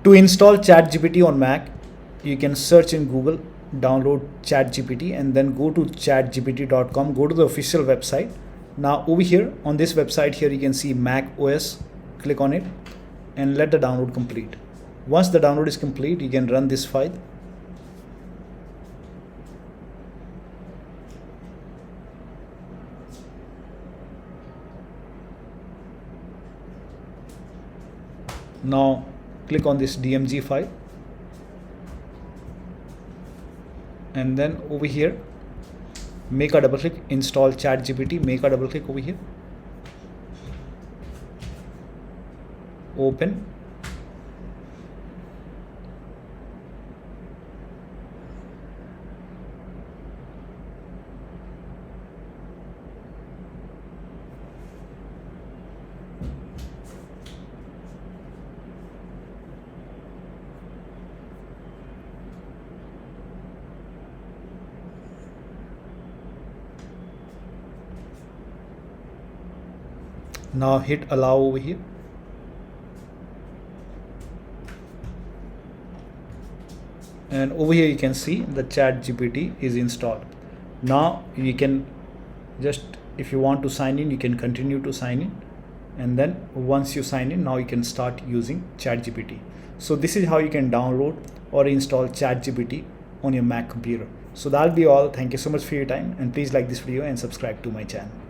To install ChatGPT on Mac, you can search in Google, download ChatGPT, and then go to chatgpt.com, go to the official website. Now over here on this website here, you can see Mac OS. Click on it and let the download complete. Once the download is complete, you can run this file. Now click on this DMG file, and then over here make a double click, install ChatGPT, make a double click over here, open, now hit allow over here, and over here you can see the ChatGPT is installed. Now you can just, if you want to sign in, you can continue to sign in, and then once you sign in, now you can start using ChatGPT. So this is how you can download or install ChatGPT on your Mac computer. So that'll be all. Thank you so much for your time, and please like this video and subscribe to my channel.